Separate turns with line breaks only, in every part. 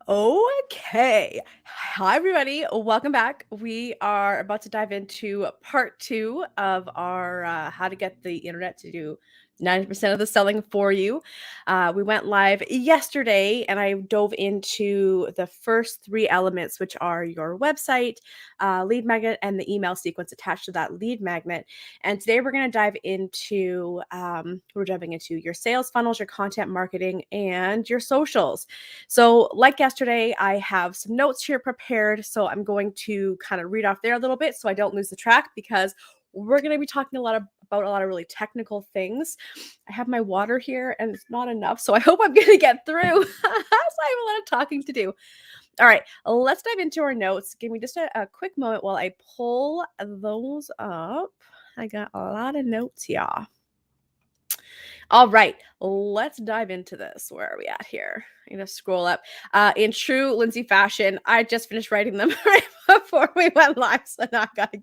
Okay. Hi, everybody. Welcome back. We are about to dive into part two of our how to get the internet to do 90% of the selling for you. We went live yesterday and I dove into the first three elements, which are your website, lead magnet, and the email sequence attached to that lead magnet. And today we're going to dive into we're diving into your sales funnels, your content marketing, and your socials. So, like yesterday, I have some notes here prepared. So, I'm going to kind of read off there a little bit so I don't lose the track because we're going to be talking about a lot of really technical things. I have my water here and it's not enough. So, I hope I'm going to get through. So, I have a lot of talking to do. All right, let's dive into our notes. Give me just a quick moment while I pull those up. I got a lot of notes here. All right, let's dive into this. Where are we at here? I'm gonna scroll up. In true Lindsay fashion, I just finished writing them right before we went live, so now I gotta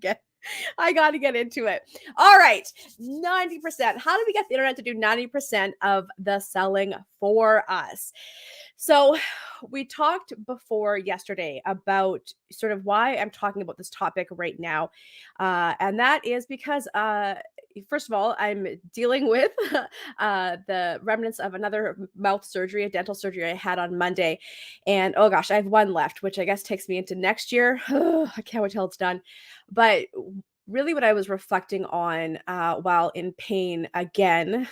get into it. All right, 90%. How do we get the internet to do 90% of the selling for us? So, we talked before yesterday about sort of why I'm talking about this topic right now. And that is because, first of all, I'm dealing with the remnants of another mouth surgery, a dental surgery I had on Monday. And oh gosh, I have one left, which I guess takes me into next year. I can't wait till it's done. But really, what I was reflecting on while in pain again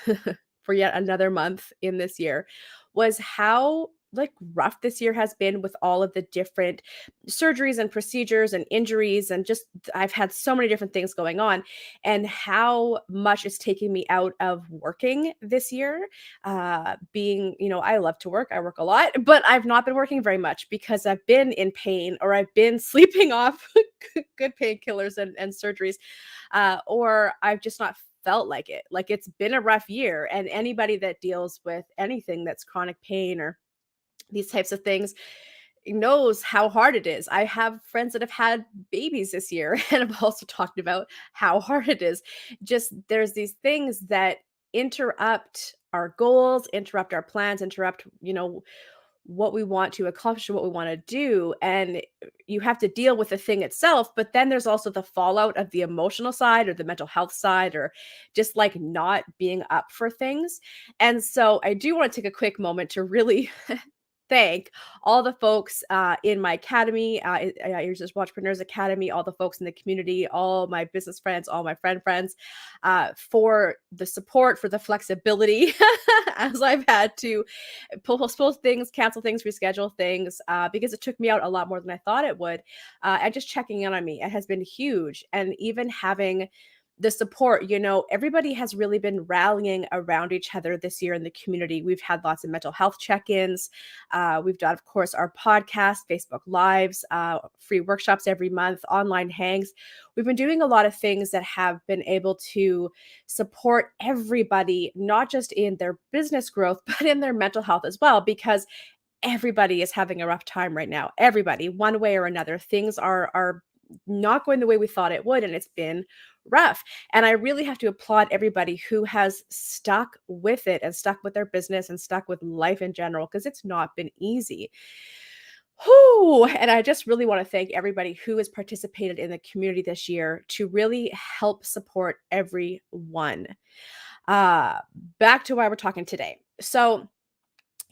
for yet another month in this year was how like rough this year has been with all of the different surgeries and procedures and injuries and just I've had so many different things going on and how much it's taking me out of working this year. Being, I love to work. I work a lot, but I've not been working very much because I've been in pain or I've been sleeping off good painkillers and surgeries, or I've just not felt like it. Like it's been a rough year. And anybody that deals with anything that's chronic pain or these types of things knows how hard it is. I have friends that have had babies this year and have also talked about how hard it is. Just there's these things that interrupt our goals, interrupt our plans, interrupt, what we want to accomplish, what we want to do. And you have to deal with the thing itself. But then there's also the fallout of the emotional side or the mental health side, or just like not being up for things. And so I do want to take a quick moment to really thank all the folks in my academy, Here's this Watchpreneurs Academy, all the folks in the community, all my business friends, all my friends, for the support, for the flexibility as I've had to postpone things, cancel things, reschedule things, because it took me out a lot more than I thought it would. And just checking in on me, it has been huge. And even having the support, everybody has really been rallying around each other this year in the community. We've had lots of mental health check-ins. We've done, of course, our podcast, Facebook Lives, free workshops every month, online hangs. We've been doing a lot of things that have been able to support everybody, not just in their business growth, but in their mental health as well, because everybody is having a rough time right now. Everybody, one way or another. Things are not going the way we thought it would, and it's been rough. And I really have to applaud everybody who has stuck with it and stuck with their business and stuck with life in general, because it's not been easy. Whew. And I just really want to thank everybody who has participated in the community this year to really help support everyone. Uh, Back to why we're talking today. So,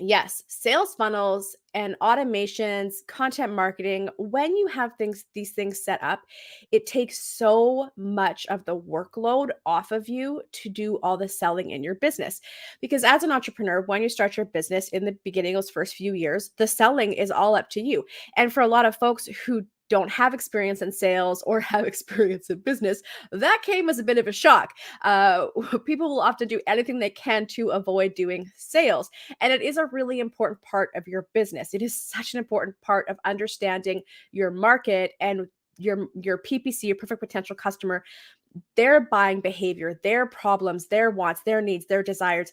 yes, sales funnels and automations, content marketing, when you have these things set up, it takes so much of the workload off of you to do all the selling in your business. Because as an entrepreneur, when you start your business in the beginning, those first few years, the selling is all up to you. And for a lot of folks who don't have experience in sales or have experience in business, that came as a bit of a shock. People will often do anything they can to avoid doing sales. And it is a really important part of your business. It is such an important part of understanding your market and your PPC, your perfect potential customer, their buying behavior, their problems, their wants, their needs, their desires.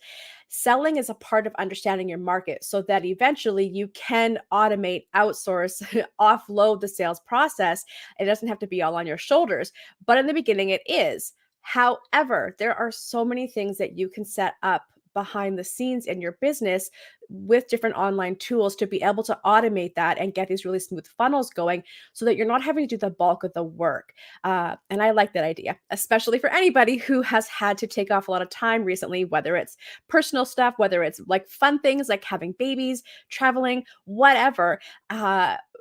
Selling is a part of understanding your market so that eventually you can automate, outsource, offload the sales process. It doesn't have to be all on your shoulders, but in the beginning it is. However, there are so many things that you can set up behind the scenes in your business with different online tools to be able to automate that and get these really smooth funnels going so that you're not having to do the bulk of the work. And I like that idea, especially for anybody who has had to take off a lot of time recently, whether it's personal stuff, whether it's like fun things like having babies, traveling, whatever.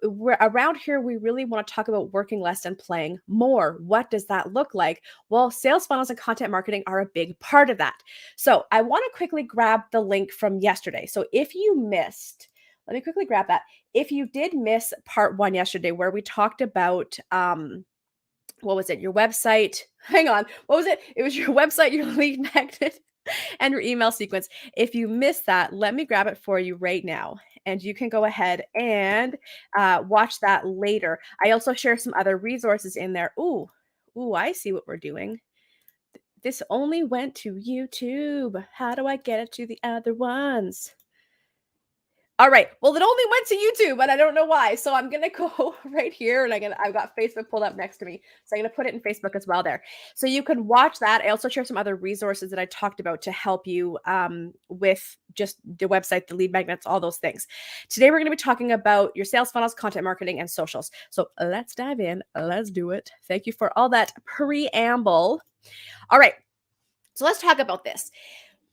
We're around here, we really want to talk about working less and playing more. What does that look like? Well, sales funnels and content marketing are a big part of that. So I want to quickly grab the link from yesterday. So if you missed, let me quickly grab that. If you did miss part one yesterday, where we talked about what was it? Your website. Hang on. What was it? It was your website, your lead magnet, and your email sequence. If you missed that, let me grab it for you right now. And you can go ahead and watch that later. I also share some other resources in there. Ooh, I see what we're doing. This only went to YouTube. How do I get it to the other ones? All right. Well, it only went to YouTube, and I don't know why. So I'm gonna go right here, and I've got Facebook pulled up next to me. So I'm gonna put it in Facebook as well there. So you can watch that. I also share some other resources that I talked about to help you with just the website, the lead magnets, all those things. Today we're gonna be talking about your sales funnels, content marketing, and socials. So let's dive in. Let's do it. Thank you for all that preamble. All right. So let's talk about this.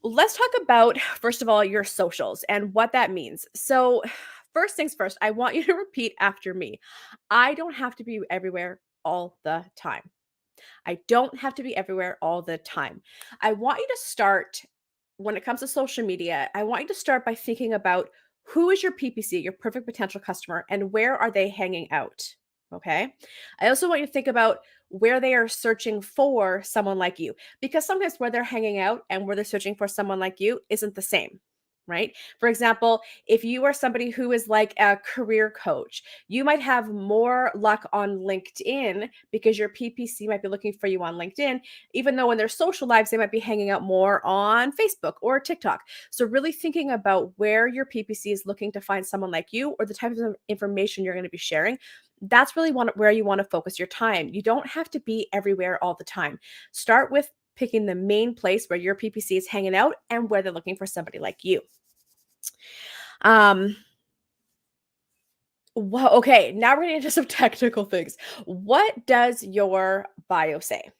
Let's talk about, first of all, your socials and what that means. So, first things first, I want you to repeat after me. I don't have to be everywhere all the time. I don't have to be everywhere all the time. I want you to start when it comes to social media. I want you to start by thinking about who is your PPC, your perfect potential customer, and where are they hanging out? Okay. I also want you to think about where they are searching for someone like you, because sometimes where they're hanging out and where they're searching for someone like you isn't the same. Right. For example, if you are somebody who is like a career coach, you might have more luck on LinkedIn because your PPC might be looking for you on LinkedIn, even though in their social lives, they might be hanging out more on Facebook or TikTok. So, really thinking about where your PPC is looking to find someone like you or the type of information you're going to be sharing. That's really where you want to focus your time. You don't have to be everywhere all the time. Start with picking the main place where your PPC is hanging out and where they're looking for somebody like you. Um, well, okay, now we're getting into some technical things. What does your bio say?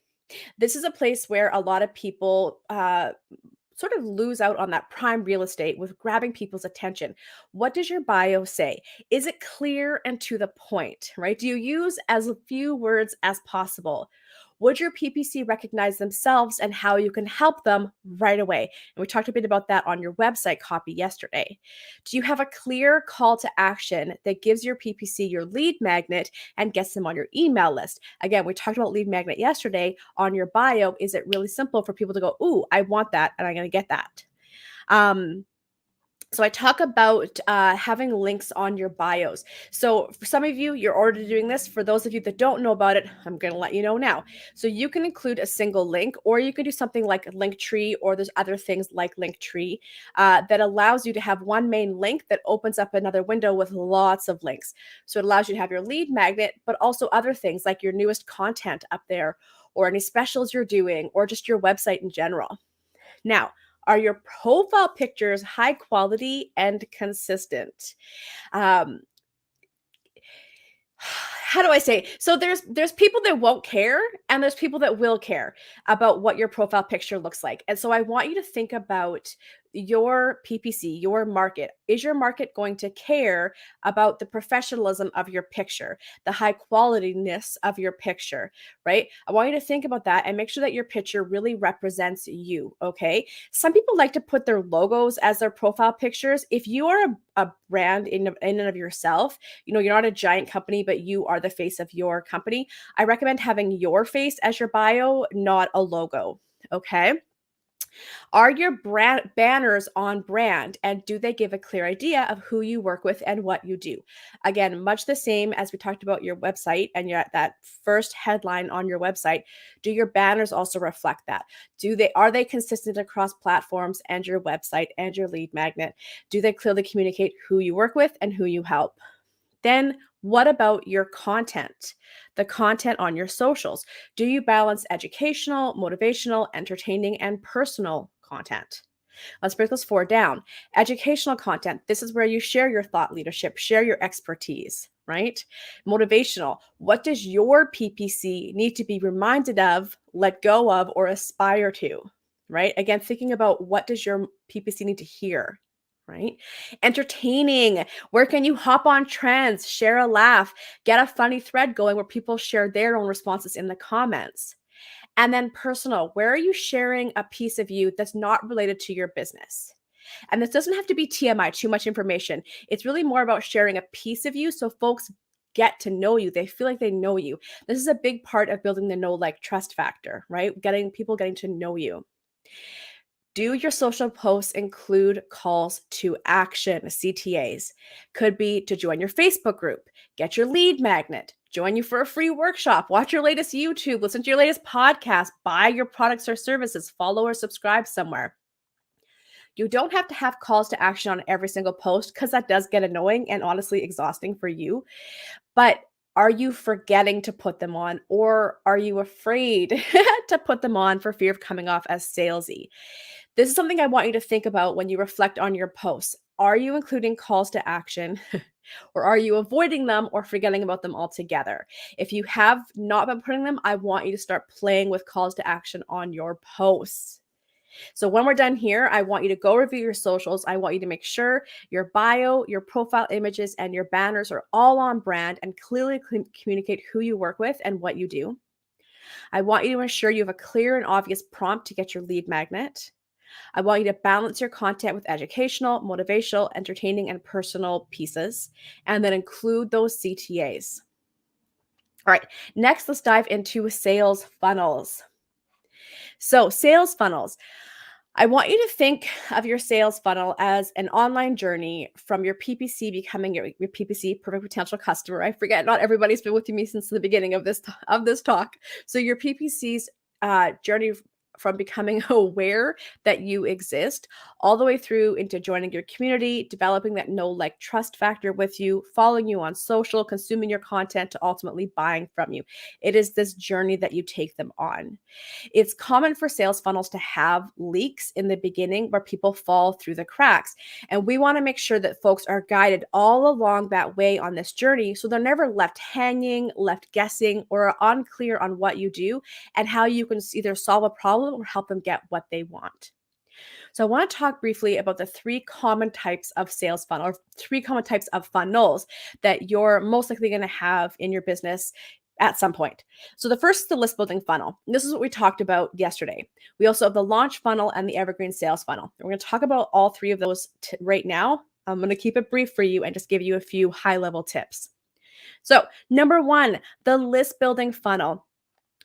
This is a place where a lot of people sort of lose out on that prime real estate with grabbing people's attention. What does your bio say? Is it clear and to the point, right? Do you use as few words as possible? Would your PPC recognize themselves and how you can help them right away? And we talked a bit about that on your website copy yesterday. Do you have a clear call to action that gives your PPC your lead magnet and gets them on your email list? Again, we talked about lead magnet yesterday. On your bio, is it really simple for people to go, ooh, I want that and I'm going to get that? So I talk about having links on your bios. So for some of you, you're already doing this. For those of you that don't know about it, I'm going to let you know now. So you can include a single link, or you can do something like Linktree, or there's other things like Linktree that allows you to have one main link that opens up another window with lots of links. So it allows you to have your lead magnet, but also other things like your newest content up there, or any specials you're doing, or just your website in general. Now, are your profile pictures high quality and consistent? Um, how do I say? So there's people that won't care and there's people that will care about what your profile picture looks like. And so I want you to think about your PPC, your market. Is your market going to care about the professionalism of your picture, the high qualityness of your picture, right? I want you to think about that and make sure that your picture really represents you, okay? Some people like to put their logos as their profile pictures. If you are a brand in and of yourself, you're not a giant company, but you are the face of your company, I recommend having your face as your bio, not a logo, okay? Are your banners on brand, and do they give a clear idea of who you work with and what you do? Again, much the same as we talked about your website and that first headline on your website. Do your banners also reflect that? Are they consistent across platforms and your website and your lead magnet? Do they clearly communicate who you work with and who you help? Then what about your content? The content on your socials. Do you balance educational, motivational, entertaining, and personal content? Let's break those 4 down. Educational content. This is where you share your thought leadership, share your expertise, right? Motivational. What does your PPC need to be reminded of, let go of, or aspire to, right? Again, thinking about what does your PPC need to hear, right? Entertaining. Where can you hop on trends, share a laugh, get a funny thread going where people share their own responses in the comments? And then personal, where are you sharing a piece of you that's not related to your business? And this doesn't have to be TMI, too much information. It's really more about sharing a piece of you so folks get to know you. They feel like they know you. This is a big part of building the know, like, trust factor, right? Getting to know you. Do your social posts include calls to action, CTAs? Could be to join your Facebook group, get your lead magnet, join you for a free workshop, watch your latest YouTube, listen to your latest podcast, buy your products or services, follow or subscribe somewhere. You don't have to have calls to action on every single post because that does get annoying and honestly exhausting for you. But are you forgetting to put them on, or are you afraid to put them on for fear of coming off as salesy? This is something I want you to think about when you reflect on your posts. Are you including calls to action or are you avoiding them or forgetting about them altogether? If you have not been putting them, I want you to start playing with calls to action on your posts. So when we're done here, I want you to go review your socials. I want you to make sure your bio, your profile images, and your banners are all on brand and clearly communicate who you work with and what you do. I want you to ensure you have a clear and obvious prompt to get your lead magnet. I want you to balance your content with educational, motivational, entertaining, and personal pieces, and then include those CTAs. All right, next, let's dive into sales funnels. So, sales funnels. I want you to think of your sales funnel as an online journey from your PPC becoming your PPC, perfect potential customer. I forget, not everybody's been with me since the beginning of this talk. So your PPC's journey from becoming aware that you exist all the way through into joining your community, developing that know, like, trust factor with you, following you on social, consuming your content, to ultimately buying from you. It is this journey that you take them on. It's common for sales funnels to have leaks in the beginning where people fall through the cracks. And we want to make sure that folks are guided all along that way on this journey so they're never left hanging, left guessing, or unclear on what you do and how you can either solve a problem or help them get what they want. So I want to talk briefly about the 3 common types of sales funnel, or 3 common types of funnels that you're most likely going to have in your business at some point. So the first is the list building funnel. And this is what we talked about yesterday. We also have the launch funnel and the evergreen sales funnel. We're going to talk about all 3 of those right now. I'm going to keep it brief for you and just give you a few high-level tips. So, number 1, the list building funnel.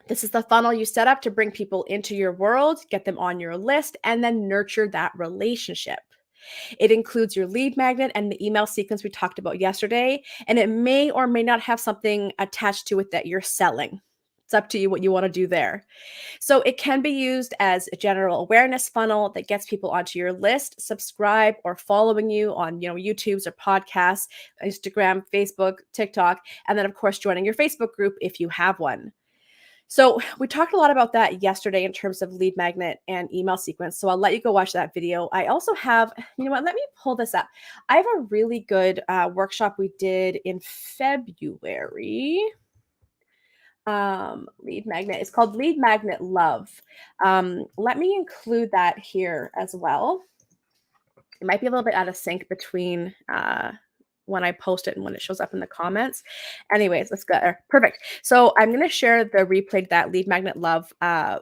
This is the funnel you set up to bring people into your world, get them on your list, and then nurture that relationship. It includes your lead magnet and the email sequence we talked about yesterday, and it may or may not have something attached to it that you're selling. It's up to you what you want to do there. So it can be used as a general awareness funnel that gets people onto your list, subscribe or following you on, YouTube's or podcasts, Instagram, Facebook, TikTok, and then of course joining your Facebook group if you have one. So we talked a lot about that yesterday in terms of lead magnet and email sequence. So I'll let you go watch that video. I also have, let me pull this up. I have a really good workshop we did in February. Lead magnet. It's called Lead Magnet Love. Let me include that here as well. It might be a little bit out of sync between when I post it and when it shows up in the comments. Anyways, let's go. Perfect. So I'm going to share the replay to that Lead Magnet Love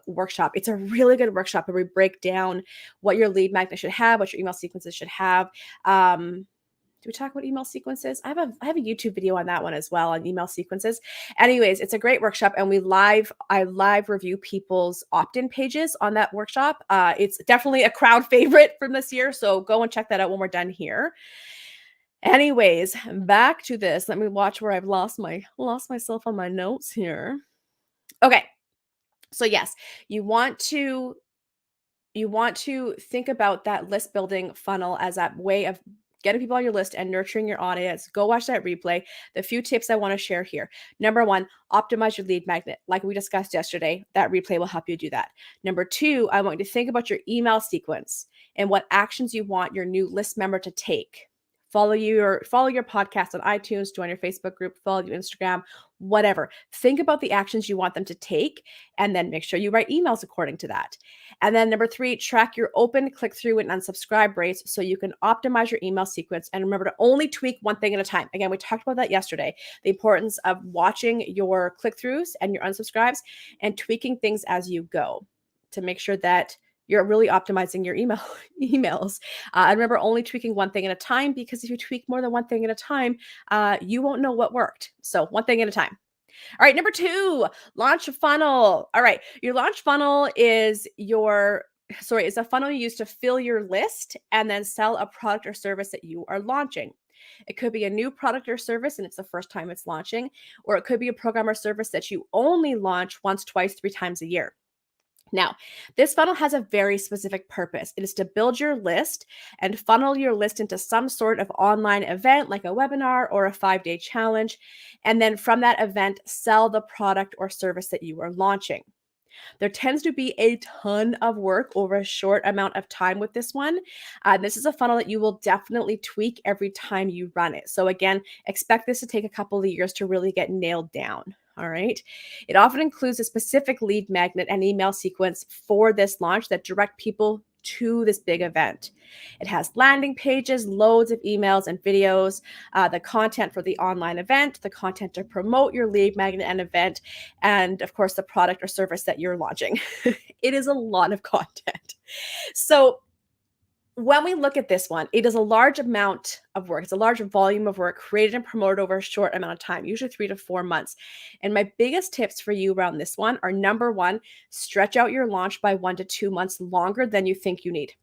workshop. It's a really good workshop where we break down what your lead magnet should have, what your email sequences should have. Do we talk about email sequences? I have a YouTube video on that one as well, on email sequences. Anyways, it's a great workshop, and I live review people's opt-in pages on that workshop. It's definitely a crowd favorite from this year, so go and check that out when we're done here. Anyways, back to this. Let me watch where I've lost myself on my notes here. Okay. So yes, you want to think about that list building funnel as that way of getting people on your list and nurturing your audience. Go watch that replay. The few tips I want to share here. Number 1, optimize your lead magnet. Like we discussed yesterday, that replay will help you do that. Number 2, I want you to think about your email sequence and what actions you want your new list member to take. Follow your podcast on iTunes, join your Facebook group, follow your Instagram, whatever. Think about the actions you want them to take, and then make sure you write emails according to that. And then number 3, track your open, click through, and unsubscribe rates so you can optimize your email sequence. And remember to only tweak one thing at a time. Again, we talked about that yesterday, the importance of watching your click throughs and your unsubscribes and tweaking things as you go to make sure that you're really optimizing your emails. And remember, only tweaking one thing at a time, because if you tweak more than one thing at a time, you won't know what worked. So one thing at a time. All right, number 2, launch funnel. All right, your launch funnel is is a funnel you use to fill your list and then sell a product or service that you are launching. It could be a new product or service and it's the first time it's launching, or it could be a program or service that you only launch once, twice, 3 times a year. Now, this funnel has a very specific purpose. It is to build your list and funnel your list into some sort of online event like a webinar or a 5-day challenge. And then from that event, sell the product or service that you are launching. There tends to be a ton of work over a short amount of time with this one. This is a funnel that you will definitely tweak every time you run it. So again, expect this to take a couple of years to really get nailed down. All right. It often includes a specific lead magnet and email sequence for this launch that direct people to this big event. It has landing pages, loads of emails and videos, the content for the online event, the content to promote your lead magnet and event, and of course, the product or service that you're launching. It is a lot of content. So when we look at this one, it is a large amount of work. It's a large volume of work created and promoted over a short amount of time, usually 3 to 4 months. And my biggest tips for you around this one are, number 1, stretch out your launch by 1 to 2 months longer than you think you need.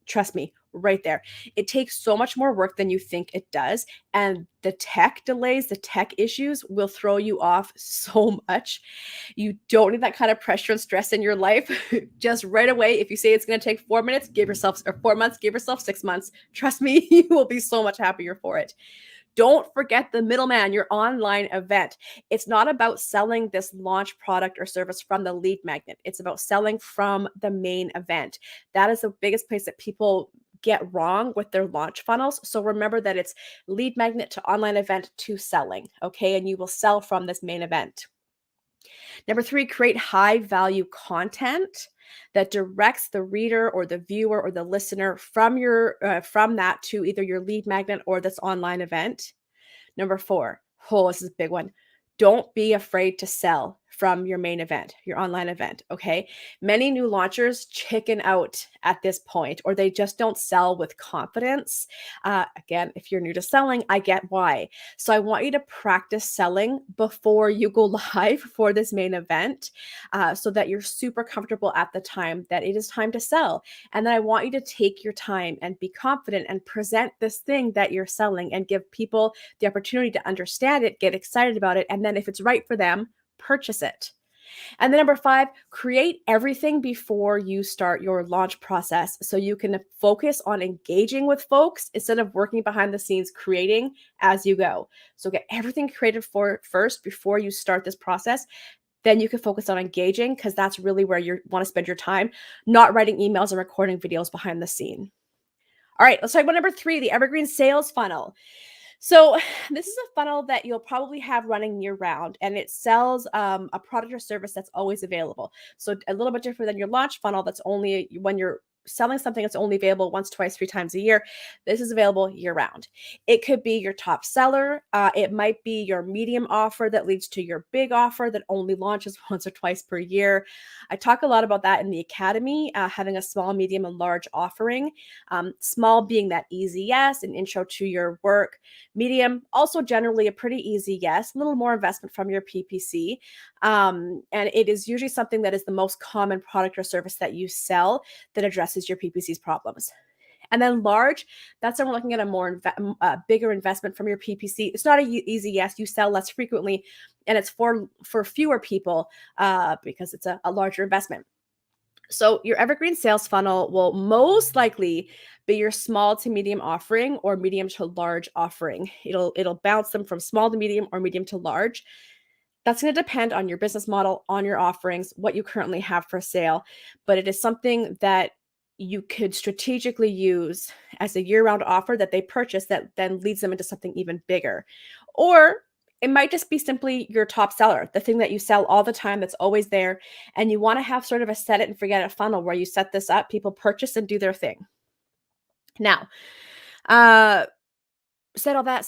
Trust me, right there. It takes so much more work than you think it does. And the tech delays, the tech issues will throw you off so much. You don't need that kind of pressure and stress in your life. Just right away, if you say it's going to take 4 minutes, give yourself, or 4 months, give yourself 6 months. Trust me, you will be so much happier for it. Don't forget the middleman, your online event. It's not about selling this launch product or service from the lead magnet. It's about selling from the main event. That is the biggest place that people get wrong with their launch funnels. So remember that it's lead magnet to online event to selling, okay? And you will sell from this main event. Number 3, create high value content that directs the reader or the viewer or the listener from that to either your lead magnet or this online event. Number 4, this is a big one. Don't be afraid to sell from your main event, your online event, okay? Many new launchers chicken out at this point, or they just don't sell with confidence. Again, if you're new to selling, I get why. So I want you to practice selling before you go live for this main event, so that you're super comfortable at the time that it is time to sell. And then I want you to take your time and be confident and present this thing that you're selling and give people the opportunity to understand it, get excited about it, and then if it's right for them, purchase it. And then number 5, create everything before you start your launch process so you can focus on engaging with folks instead of working behind the scenes creating as you go. So get everything created for first before you start this process. Then you can focus on engaging, because that's really where you want to spend your time, not writing emails and recording videos behind the scene. All right, let's talk about number 3, the Evergreen sales funnel. So this is a funnel that you'll probably have running year round, and it sells a product or service that's always available. So a little bit different than your launch funnel that's only when you're selling something that's only available once, twice, 3 times a year. This is available year round. It could be your top seller. It might be your medium offer that leads to your big offer that only launches once or twice per year. I talk a lot about that in the academy, having a small, medium, and large offering. Small being that easy yes, an intro to your work. Medium, also generally a pretty easy yes, a little more investment from your PPC. And it is usually something that is the most common product or service that you sell that addresses your PPC's problems. And then large, that's when we're looking at a more bigger investment from your PPC. It's not an easy yes. You sell less frequently, and it's for fewer people because it's a larger investment. So your Evergreen sales funnel will most likely be your small to medium offering or medium to large offering. It'll bounce them from small to medium or medium to large. That's going to depend on your business model, on your offerings, what you currently have for sale, but it is something that you could strategically use as a year-round offer that they purchase that then leads them into something even bigger. Or it might just be simply your top seller, the thing that you sell all the time that's always there. And you want to have sort of a set it and forget it funnel where you set this up, people purchase and do their thing. Now, said all that.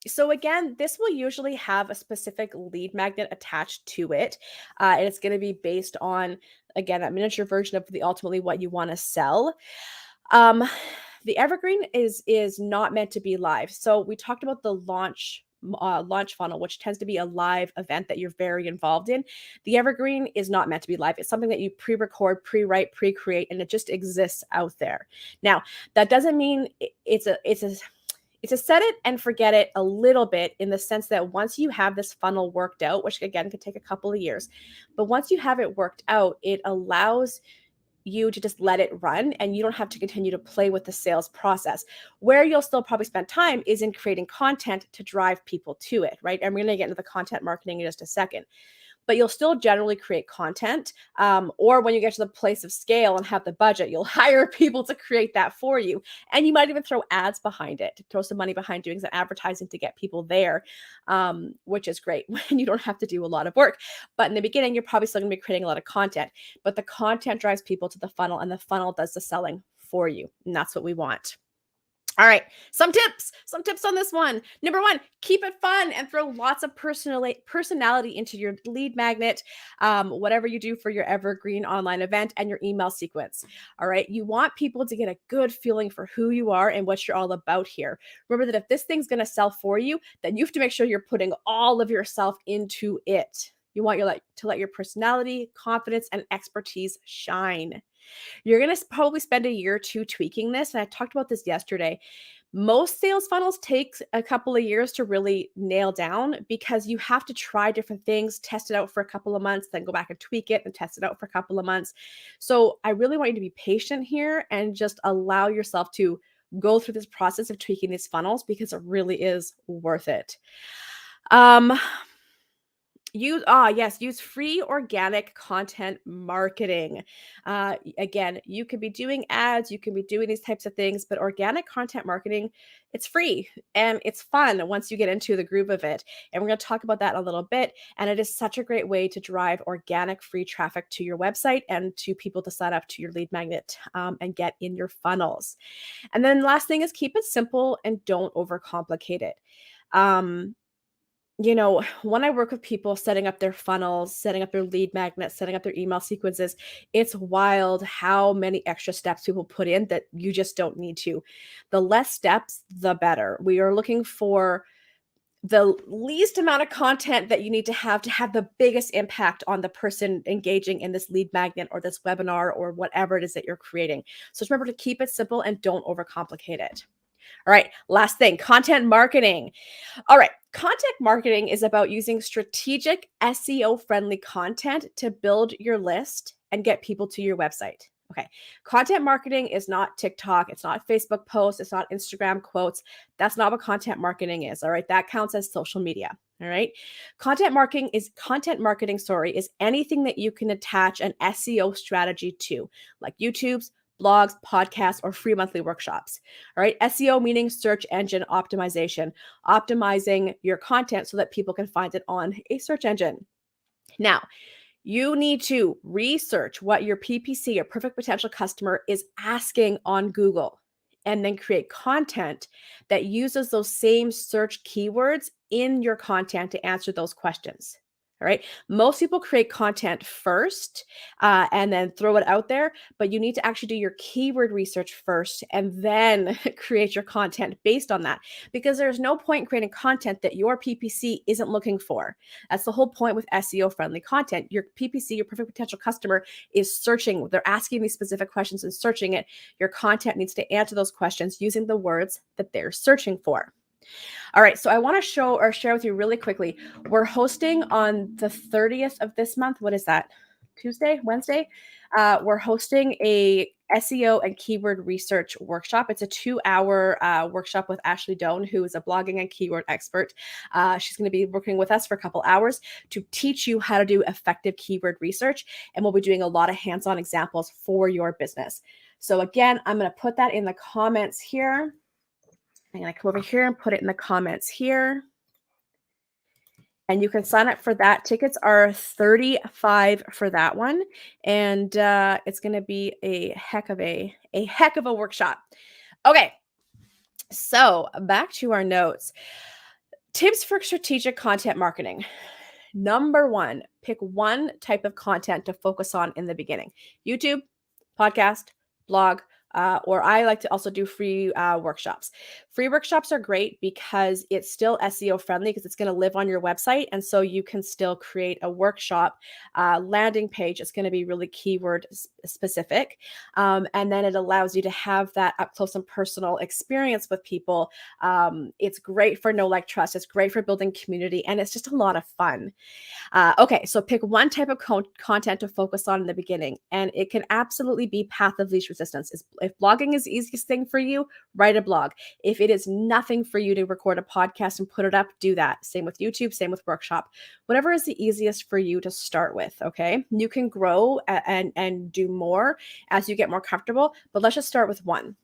So again, this will usually have a specific lead magnet attached to it. And it's going to be based on, again, that miniature version of the ultimately what you want to sell. The Evergreen is not meant to be live. So we talked about the launch funnel, which tends to be a live event that you're very involved in. The Evergreen is not meant to be live. It's something that you pre-record, pre-write, pre-create, and it just exists out there. Now, that doesn't mean it's a set it and forget it a little bit, in the sense that once you have this funnel worked out, which again could take a couple of years, but once you have it worked out, it allows you to just let it run and you don't have to continue to play with the sales process. Where you'll still probably spend time is in creating content to drive people to it, right? And we're going to get into the content marketing in just a second. But you'll still generally create content. Or when you get to the place of scale and have the budget, you'll hire people to create that for you. And you might even throw ads behind it, to throw some money behind doing some advertising to get people there, which is great when you don't have to do a lot of work. But in the beginning, you're probably still going to be creating a lot of content. But the content drives people to the funnel, and the funnel does the selling for you. And that's what we want. All right, some tips on this one. Number one, keep it fun and throw lots of personality into your lead magnet, whatever you do for your Evergreen online event and your email sequence. All right, you want people to get a good feeling for who you are and what you're all about here. Remember that if this thing's going to sell for you, then you have to make sure you're putting all of yourself into it. You want to let your personality, confidence, and expertise shine. You're going to probably spend a year or two tweaking this. And I talked about this yesterday. Most sales funnels take a couple of years to really nail down, because you have to try different things, test it out for a couple of months, then go back and tweak it and test it out for a couple of months. So I really want you to be patient here and just allow yourself to go through this process of tweaking these funnels, because it really is worth it. Use free organic content marketing. Again, you could be doing ads, you can be doing these types of things, but organic content marketing, it's free and it's fun once you get into the groove of it. And we're going to talk about that in a little bit. And it is such a great way to drive organic free traffic to your website and to people to sign up to your lead magnet, and get in your funnels. And then last thing is, keep it simple and don't overcomplicate it. When I work with people setting up their funnels, setting up their lead magnets, setting up their email sequences, it's wild how many extra steps people put in that you just don't need to. The less steps, the better. We are looking for the least amount of content that you need to have the biggest impact on the person engaging in this lead magnet or this webinar or whatever it is that you're creating. So just remember to keep it simple and don't overcomplicate it. All right, last thing, content marketing. All right, content marketing is about using strategic SEO-friendly content to build your list and get people to your website. Okay, content marketing is not TikTok, it's not Facebook posts, it's not Instagram quotes. That's not what content marketing is, all right? That counts as social media, all right? Content marketing is anything that you can attach an SEO strategy to, like YouTube's, blogs, podcasts, or free monthly workshops. All right. SEO meaning search engine optimization, optimizing your content so that people can find it on a search engine. Now, you need to research what your PPC, your perfect potential customer, is asking on Google, and then create content that uses those same search keywords in your content to answer those questions. All right. Most people create content first, and then throw it out there, but you need to actually do your keyword research first and then create your content based on that, because there's no point in creating content that your PPC isn't looking for. That's the whole point with SEO friendly content. Your PPC, your perfect potential customer, is searching. They're asking these specific questions and searching it. Your content needs to answer those questions using the words that they're searching for. All right, so I want to share with you really quickly. We're hosting on the 30th of this month. What is that? Wednesday, we're hosting a SEO and keyword research workshop. It's a 2-hour workshop with Ashley Doan, who is a blogging and keyword expert. She's going to be working with us for a couple hours to teach you how to do effective keyword research. And we'll be doing a lot of hands-on examples for your business. So again, I'm going to put that in the comments here. I'm going to come over here and put it in the comments here. And you can sign up for that. Tickets are $35 for that one. And it's going to be a heck of a workshop. Okay. So back to our notes. Tips for strategic content marketing. Number 1, pick one type of content to focus on in the beginning. YouTube, podcast, blog, or I like to also do free workshops. Free workshops are great because it's still SEO friendly because it's going to live on your website. And so you can still create a workshop landing page. It's going to be really keyword specific. And then it allows you to have that up close and personal experience with people. It's great for know, like, trust. It's great for building community. And it's just a lot of fun. Okay, so pick one type of content to focus on in the beginning, and it can absolutely be path of least resistance. If blogging is the easiest thing for you, write a blog. If it is nothing for you to record a podcast and put it up, do that. Same with YouTube, same with workshop. Whatever is the easiest for you to start with, okay? You can grow and do more as you get more comfortable, but let's just start with one.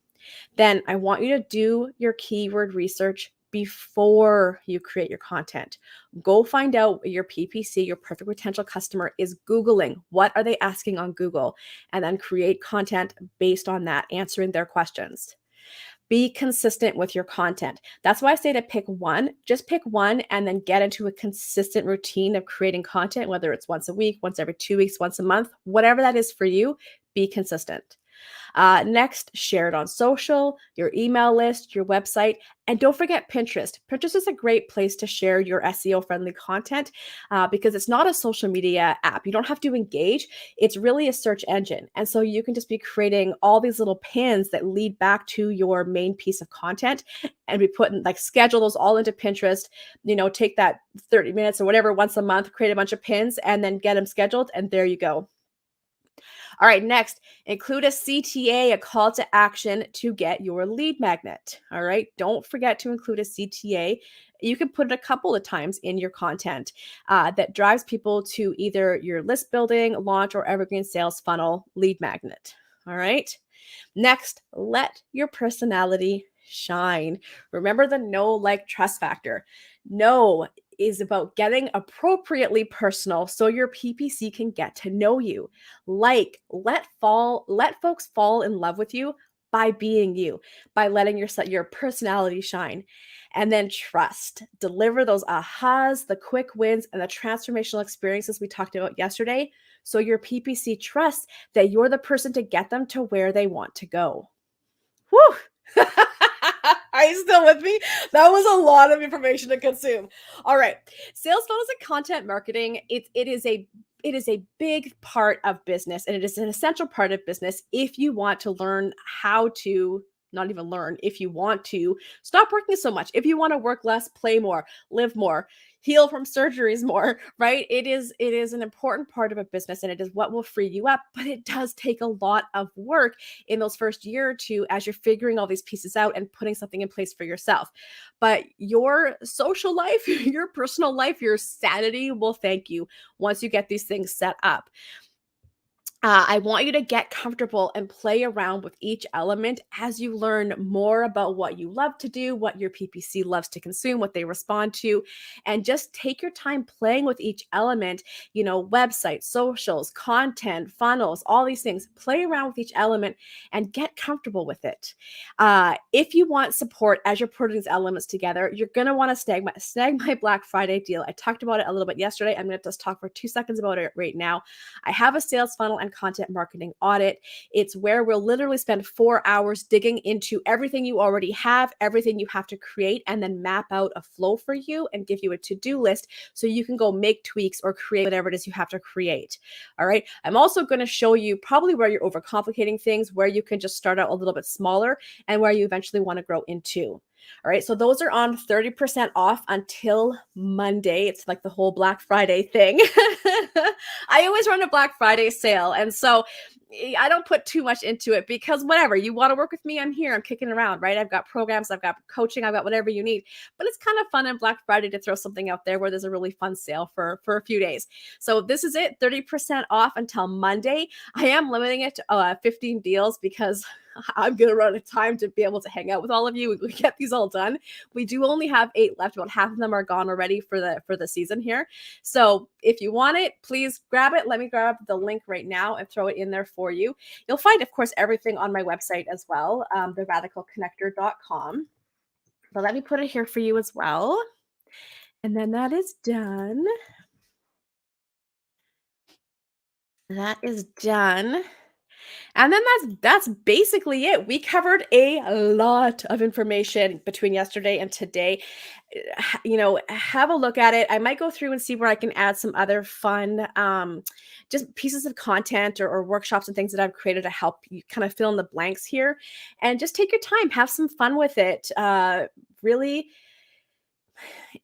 Then I want you to do your keyword research before you create your content. Go find out what your PPC, your perfect potential customer, is Googling. What are they asking on Google? And then create content based on that, answering their questions. Be consistent with your content. That's why I say to pick one. Just pick one and then get into a consistent routine of creating content, whether it's once a week, once every 2 weeks, once a month, whatever that is for you, be consistent. Next, share it on social, your email list, your website, and don't forget Pinterest. Pinterest is a great place to share your SEO-friendly content because it's not a social media app. You don't have to engage. It's really a search engine. And so you can just be creating all these little pins that lead back to your main piece of content and be putting, like, schedule those all into Pinterest, take that 30 minutes or whatever once a month, create a bunch of pins, and then get them scheduled, and there you go. All right, next, include a CTA, a call to action to get your lead magnet. All right, don't forget to include a CTA. You can put it a couple of times in your content that drives people to either your list building, launch, or evergreen sales funnel lead magnet. All right, next, let your personality shine. Remember the know, like, trust factor. Know is about getting appropriately personal so your PPC can get to know you. Like, let folks fall in love with you by being you, by letting your personality shine. And then trust. Deliver those ahas, the quick wins, and the transformational experiences we talked about yesterday so your PPC trusts that you're the person to get them to where they want to go. Whew. Are you still with me? That was a lot of information to consume. All right. Sales funnels and content marketing, it is a big part of business, and it is an essential part of business if you want to learn how to, not even learn, if you want to stop working so much, if you want to work less, play more, live more, heal from surgeries more, right? It is an important part of a business, and it is what will free you up, but it does take a lot of work in those first year or two as you're figuring all these pieces out and putting something in place for yourself. But your social life, your personal life, your sanity will thank you once you get these things set up. I want you to get comfortable and play around with each element as you learn more about what you love to do, what your PPC loves to consume, what they respond to, and just take your time playing with each element, websites, socials, content, funnels, all these things. Play around with each element and get comfortable with it. If you want support as you're putting these elements together, you're going to want to snag my Black Friday deal. I talked about it a little bit yesterday. I'm going to just talk for 2 seconds about it right now. I have a sales funnel and content marketing audit. It's where we'll literally spend 4 hours digging into everything you already have, everything you have to create, and then map out a flow for you and give you a to-do list so you can go make tweaks or create whatever it is you have to create. All right. I'm also going to show you probably where you're overcomplicating things, where you can just start out a little bit smaller, and where you eventually want to grow into. All right. So those are on 30% off until Monday. It's like the whole Black Friday thing. I always run a Black Friday sale. And so I don't put too much into it because whatever, you want to work with me, I'm here. I'm kicking around, right? I've got programs, I've got coaching, I've got whatever you need. But it's kind of fun on Black Friday to throw something out there where there's a really fun sale for a few days. So this is it, 30% off until Monday. I am limiting it to 15 deals because I'm going to run out of time to be able to hang out with all of you. We get these all done. We do only have 8 left. About half of them are gone already for the season here. So if you want it, please grab it. Let me grab the link right now and throw it in there for you. You'll find, of course, everything on my website as well, theradicalconnector.com. But let me put it here for you as well. And then that is done. That is done. And then that's basically it. We covered a lot of information between yesterday and today. Have a look at it. I might go through and see where I can add some other fun just pieces of content or workshops and things that I've created to help you kind of fill in the blanks here. And just take your time, have some fun with it. Really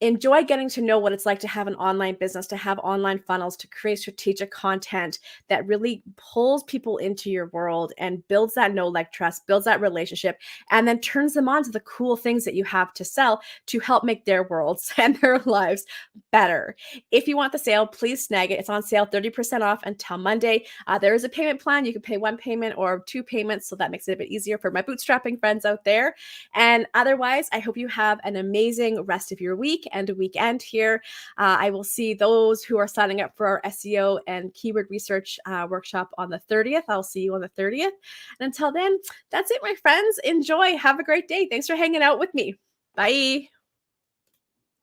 enjoy getting to know what it's like to have an online business, to have online funnels, to create strategic content that really pulls people into your world and builds that know, like, trust, builds that relationship, and then turns them on to the cool things that you have to sell to help make their worlds and their lives better. If you want the sale, please snag it. It's on sale 30% off until Monday. There is a payment plan. You can pay 1 payment or 2 payments, so that makes it a bit easier for my bootstrapping friends out there. And otherwise, I hope you have an amazing rest of your week and a weekend here. I will see those who are signing up for our SEO and keyword research workshop on the 30th. I'll see you on the 30th. And until then, that's it, my friends. Enjoy. Have a great day. Thanks for hanging out with me. Bye.